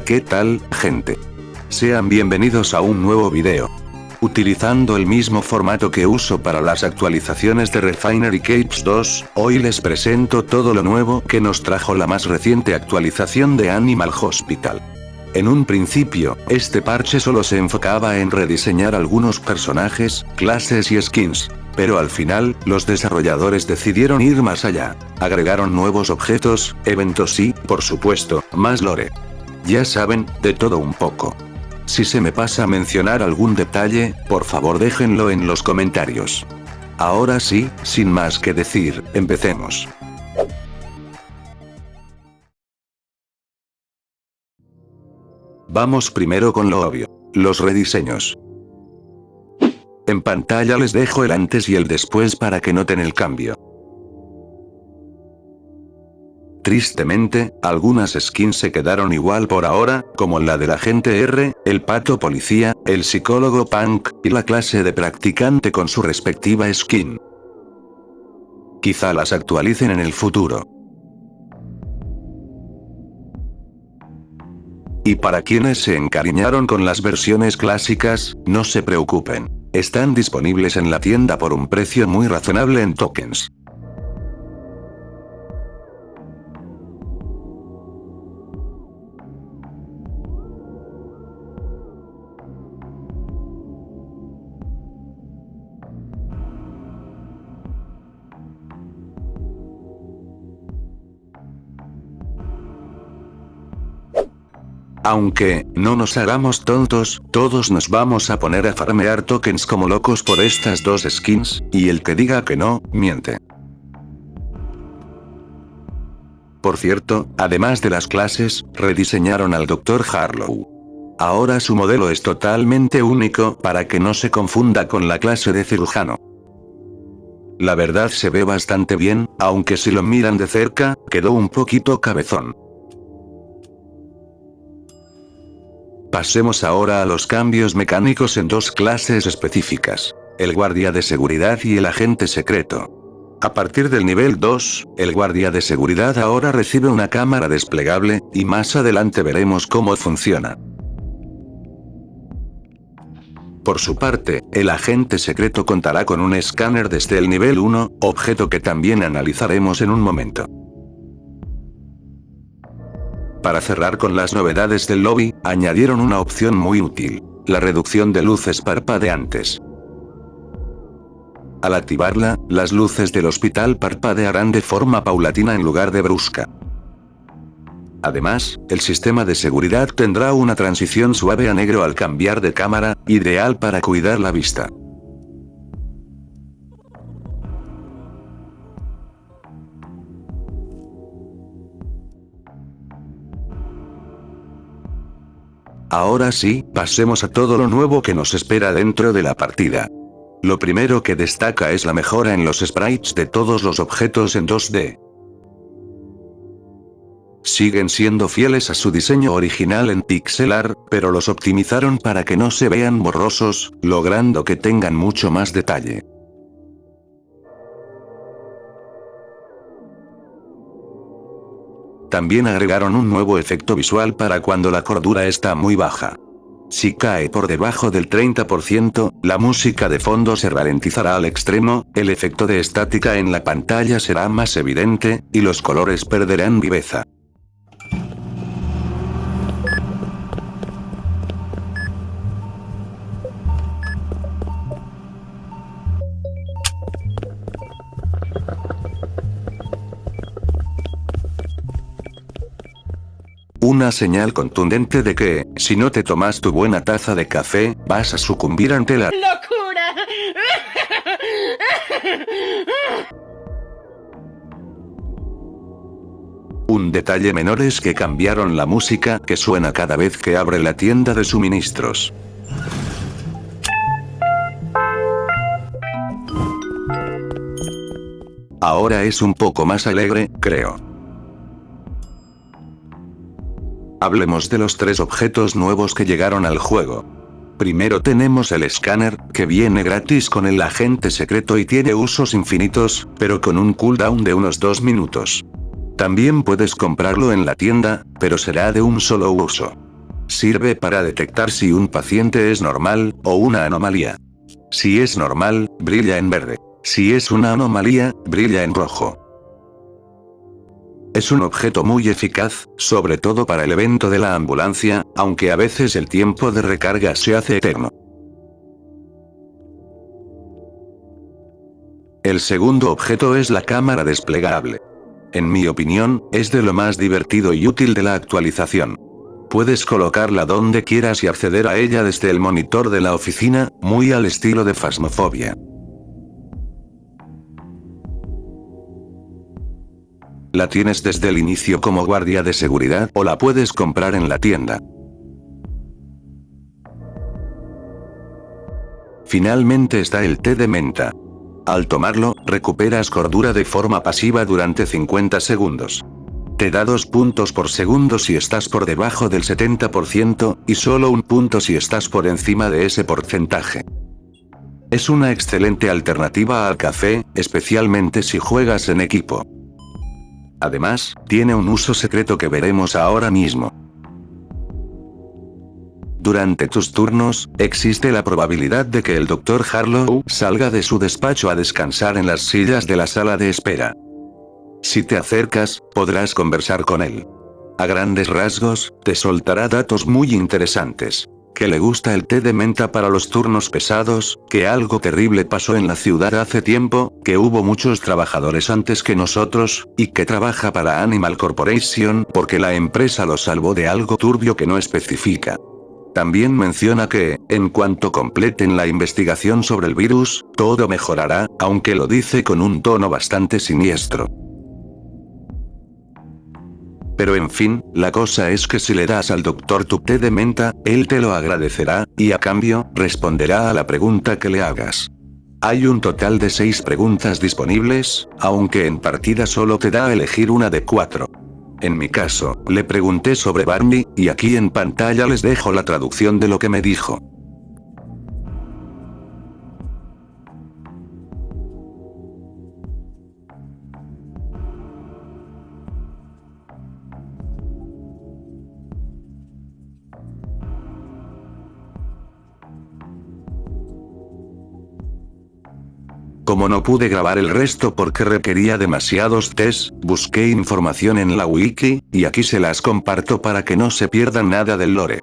¿Qué tal, gente? Sean bienvenidos a un nuevo video. Utilizando el mismo formato que uso para las actualizaciones de Refinery Capes 2, hoy les presento todo lo nuevo que nos trajo la más reciente actualización de Animal Hospital. En un principio, este parche solo se enfocaba en rediseñar algunos personajes, clases y skins. Pero al final, los desarrolladores decidieron ir más allá. Agregaron nuevos objetos, eventos y, por supuesto, más lore. Ya saben, de todo un poco. Si se me pasa a mencionar algún detalle, por favor déjenlo en los comentarios. Ahora sí, sin más que decir, empecemos. Vamos primero con lo obvio, los rediseños. En pantalla les dejo el antes y el después para que noten el cambio. Tristemente, algunas skins se quedaron igual por ahora, como la del agente R, el pato policía, el psicólogo punk, y la clase de practicante con su respectiva skin. Quizá las actualicen en el futuro. Y para quienes se encariñaron con las versiones clásicas, no se preocupen. Están disponibles en la tienda por un precio muy razonable en tokens. Aunque, no nos hagamos tontos, todos nos vamos a poner a farmear tokens como locos por estas dos skins, y el que diga que no, miente. Por cierto, además de las clases, rediseñaron al Dr. Harlow. Ahora su modelo es totalmente único para que no se confunda con la clase de cirujano. La verdad se ve bastante bien, aunque si lo miran de cerca, quedó un poquito cabezón. Pasemos ahora a los cambios mecánicos en dos clases específicas. El guardia de seguridad y el agente secreto. A partir del nivel 2, el guardia de seguridad ahora recibe una cámara desplegable, y más adelante veremos cómo funciona. Por su parte, el agente secreto contará con un escáner desde el nivel 1, objeto que también analizaremos en un momento. Para cerrar con las novedades del lobby, añadieron una opción muy útil: la reducción de luces parpadeantes. Al activarla, las luces del hospital parpadearán de forma paulatina en lugar de brusca. Además, el sistema de seguridad tendrá una transición suave a negro al cambiar de cámara, ideal para cuidar la vista. Ahora sí, pasemos a todo lo nuevo que nos espera dentro de la partida. Lo primero que destaca es la mejora en los sprites de todos los objetos en 2D. Siguen siendo fieles a su diseño original en pixel art, pero los optimizaron para que no se vean borrosos, logrando que tengan mucho más detalle. También agregaron un nuevo efecto visual para cuando la cordura está muy baja. Si cae por debajo del 30%, la música de fondo se ralentizará al extremo, el efecto de estática en la pantalla será más evidente, y los colores perderán viveza. Una señal contundente de que, si no te tomas tu buena taza de café, vas a sucumbir ante la ¡locura! Un detalle menor es que cambiaron la música que suena cada vez que abre la tienda de suministros. Ahora es un poco más alegre, creo. Hablemos de los tres objetos nuevos que llegaron al juego. Primero tenemos el escáner, que viene gratis con el agente secreto y tiene usos infinitos, pero con un cooldown de unos 2 minutos. También puedes comprarlo en la tienda, pero será de un solo uso. Sirve para detectar si un paciente es normal, o una anomalía. Si es normal, brilla en verde. Si es una anomalía, brilla en rojo. Es un objeto muy eficaz, sobre todo para el evento de la ambulancia, aunque a veces el tiempo de recarga se hace eterno. El segundo objeto es la cámara desplegable. En mi opinión, es de lo más divertido y útil de la actualización. Puedes colocarla donde quieras y acceder a ella desde el monitor de la oficina, muy al estilo de Phasmophobia. La tienes desde el inicio como guardia de seguridad o la puedes comprar en la tienda. Finalmente está el té de menta. Al tomarlo, recuperas cordura de forma pasiva durante 50 segundos. Te da 2 puntos por segundo si estás por debajo del 70%, y solo 1 punto si estás por encima de ese porcentaje. Es una excelente alternativa al café, especialmente si juegas en equipo. Además, tiene un uso secreto que veremos ahora mismo. Durante tus turnos, existe la probabilidad de que el Dr. Harlow salga de su despacho a descansar en las sillas de la sala de espera. Si te acercas, podrás conversar con él. A grandes rasgos, te soltará datos muy interesantes. Que le gusta el té de menta para los turnos pesados, que algo terrible pasó en la ciudad hace tiempo, que hubo muchos trabajadores antes que nosotros, y que trabaja para Animal Corporation porque la empresa lo salvó de algo turbio que no especifica. También menciona que, en cuanto completen la investigación sobre el virus, todo mejorará, aunque lo dice con un tono bastante siniestro. Pero en fin, la cosa es que si le das al doctor tu té de menta, él te lo agradecerá, y a cambio, responderá a la pregunta que le hagas. Hay un total de 6 preguntas disponibles, aunque en partida solo te da a elegir una de 4. En mi caso, le pregunté sobre Barney, y aquí en pantalla les dejo la traducción de lo que me dijo. Como no pude grabar el resto porque requería demasiados tests, busqué información en la wiki, y aquí se las comparto para que no se pierdan nada del lore.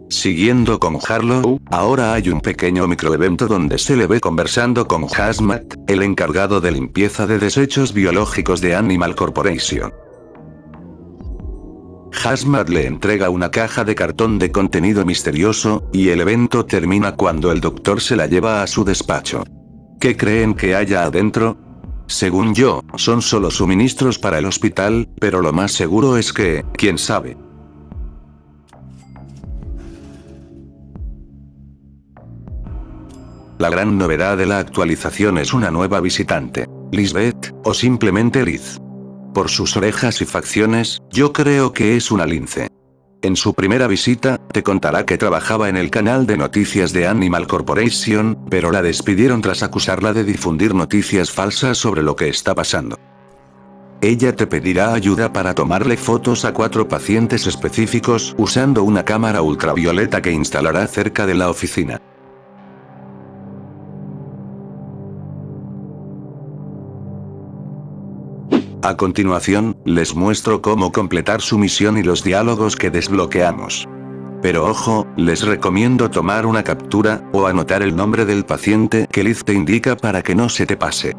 Siguiendo con Harlow, ahora hay un pequeño microevento donde se le ve conversando con Hazmat, el encargado de limpieza de desechos biológicos de Animal Corporation. Hazmat le entrega una caja de cartón de contenido misterioso, y el evento termina cuando el doctor se la lleva a su despacho. ¿Qué creen que haya adentro? Según yo, son solo suministros para el hospital, pero lo más seguro es que, quién sabe. La gran novedad de la actualización es una nueva visitante. Lisbeth, o simplemente Liz. Por sus orejas y facciones, yo creo que es una lince. En su primera visita, te contará que trabajaba en el canal de noticias de Animal Corporation, pero la despidieron tras acusarla de difundir noticias falsas sobre lo que está pasando. Ella te pedirá ayuda para tomarle fotos a 4 pacientes específicos usando una cámara ultravioleta que instalará cerca de la oficina. A continuación, les muestro cómo completar su misión y los diálogos que desbloqueamos. Pero ojo, les recomiendo tomar una captura, o anotar el nombre del paciente que Liz te indica para que no se te pase.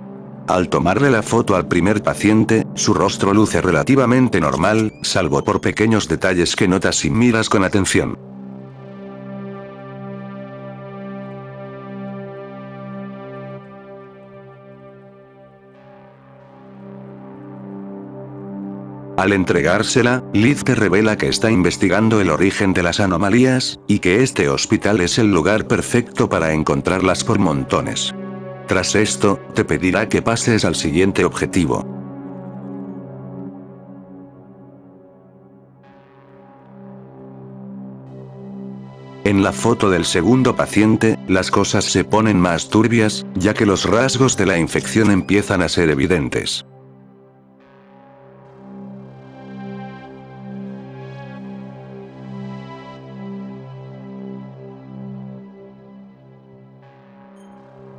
Al tomarle la foto al primer paciente, su rostro luce relativamente normal, salvo por pequeños detalles que notas si miras con atención. Al entregársela, Liz te revela que está investigando el origen de las anomalías, y que este hospital es el lugar perfecto para encontrarlas por montones. Tras esto, te pedirá que pases al siguiente objetivo. En la foto del segundo paciente, las cosas se ponen más turbias, ya que los rasgos de la infección empiezan a ser evidentes.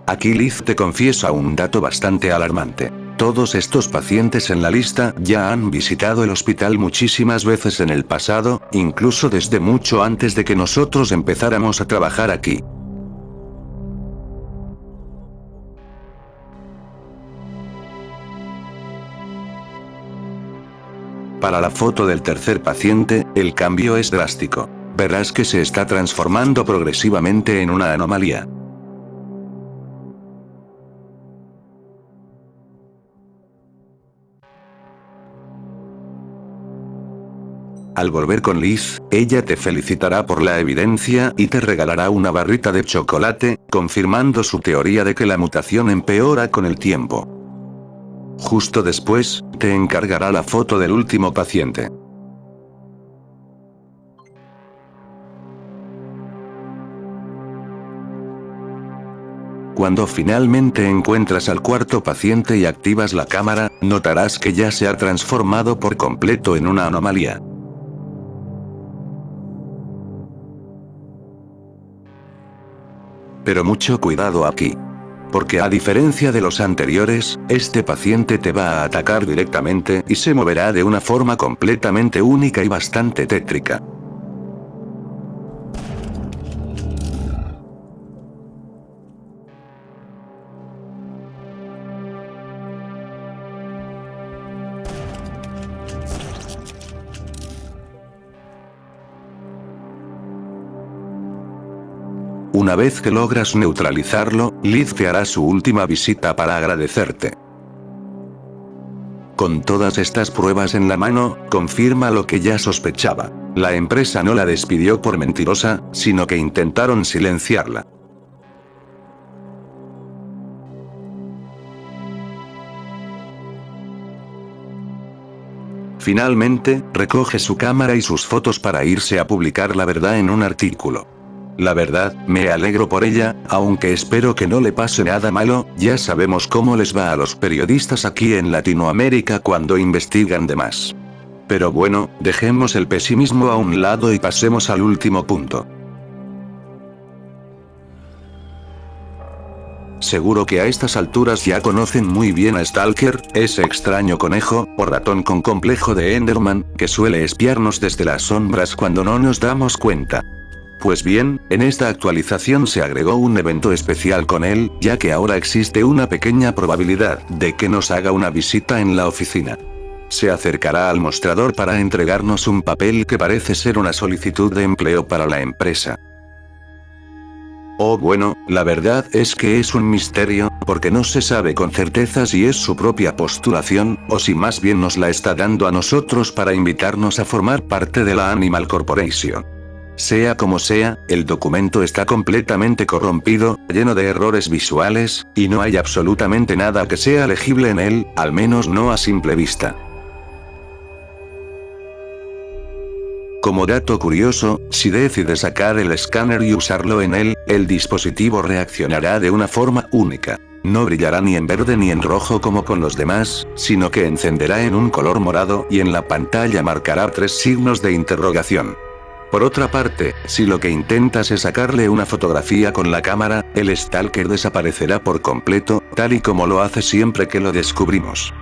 Aquí Liz te confiesa un dato bastante alarmante. Todos estos pacientes en la lista ya han visitado el hospital muchísimas veces en el pasado, incluso desde mucho antes de que nosotros empezáramos a trabajar aquí. Para la foto del tercer paciente, el cambio es drástico. Verás que se está transformando progresivamente en una anomalía. Al volver con Liz, ella te felicitará por la evidencia y te regalará una barrita de chocolate, confirmando su teoría de que la mutación empeora con el tiempo. Justo después, te encargará la foto del último paciente. Cuando finalmente encuentras al cuarto paciente y activas la cámara, notarás que ya se ha transformado por completo en una anomalía. Pero mucho cuidado aquí. Porque a diferencia de los anteriores, este paciente te va a atacar directamente y se moverá de una forma completamente única y bastante tétrica. Una vez que logras neutralizarlo, Liz te hará su última visita para agradecerte. Con todas estas pruebas en la mano, confirma lo que ya sospechaba. La empresa no la despidió por mentirosa, sino que intentaron silenciarla. Finalmente, recoge su cámara y sus fotos para irse a publicar la verdad en un artículo. La verdad, me alegro por ella, aunque espero que no le pase nada malo. Ya sabemos cómo les va a los periodistas aquí en Latinoamérica cuando investigan de más. Pero bueno, dejemos el pesimismo a un lado y pasemos al último punto. Seguro que a estas alturas ya conocen muy bien a Stalker, ese extraño conejo, o ratón con complejo de Enderman, que suele espiarnos desde las sombras cuando no nos damos cuenta. Pues bien, en esta actualización se agregó un evento especial con él, ya que ahora existe una pequeña probabilidad de que nos haga una visita en la oficina. Se acercará al mostrador para entregarnos un papel que parece ser una solicitud de empleo para la empresa. Oh bueno, la verdad es que es un misterio, porque no se sabe con certeza si es su propia postulación, o si más bien nos la está dando a nosotros para invitarnos a formar parte de la Animal Corporation. Sea como sea, el documento está completamente corrompido, lleno de errores visuales, y no hay absolutamente nada que sea legible en él, al menos no a simple vista. Como dato curioso, si decides sacar el escáner y usarlo en él, el dispositivo reaccionará de una forma única. No brillará ni en verde ni en rojo como con los demás, sino que encenderá en un color morado y en la pantalla marcará 3 signos de interrogación. Por otra parte, si lo que intentas es sacarle una fotografía con la cámara, el Stalker desaparecerá por completo, tal y como lo hace siempre que lo descubrimos.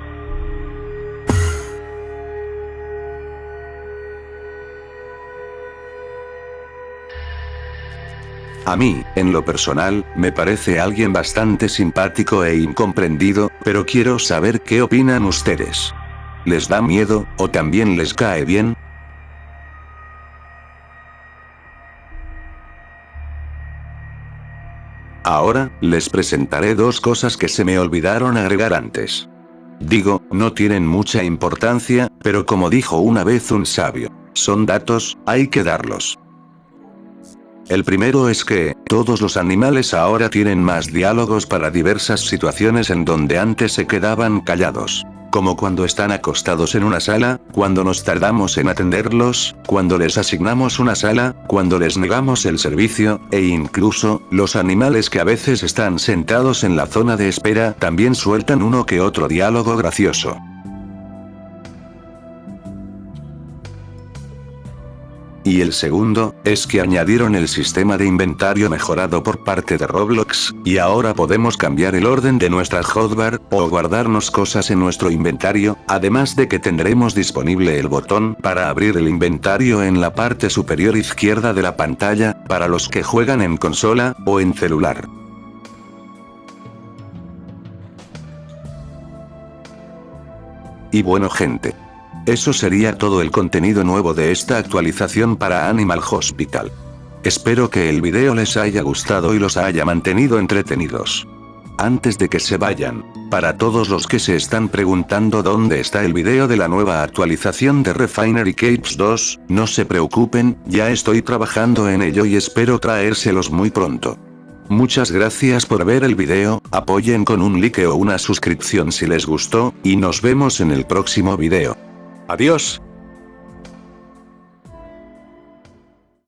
A mí, en lo personal, me parece alguien bastante simpático e incomprendido, pero quiero saber qué opinan ustedes. ¿Les da miedo, o también les cae bien? Ahora, les presentaré 2 cosas que se me olvidaron agregar antes. Digo, no tienen mucha importancia, pero como dijo una vez un sabio, son datos, hay que darlos. El primero es que, todos los animales ahora tienen más diálogos para diversas situaciones en donde antes se quedaban callados. Como cuando están acostados en una sala, cuando nos tardamos en atenderlos, cuando les asignamos una sala, cuando les negamos el servicio, e incluso, los animales que a veces están sentados en la zona de espera también sueltan uno que otro diálogo gracioso. Y el segundo, es que añadieron el sistema de inventario mejorado por parte de Roblox, y ahora podemos cambiar el orden de nuestra hotbar, o guardarnos cosas en nuestro inventario, además de que tendremos disponible el botón para abrir el inventario en la parte superior izquierda de la pantalla, para los que juegan en consola, o en celular. Y bueno gente. Eso sería todo el contenido nuevo de esta actualización para Animal Hospital. Espero que el video les haya gustado y los haya mantenido entretenidos. Antes de que se vayan, para todos los que se están preguntando dónde está el video de la nueva actualización de Refinery Capes 2, no se preocupen, ya estoy trabajando en ello y espero traérselos muy pronto. Muchas gracias por ver el video, apoyen con un like o una suscripción si les gustó, y nos vemos en el próximo video. Adiós.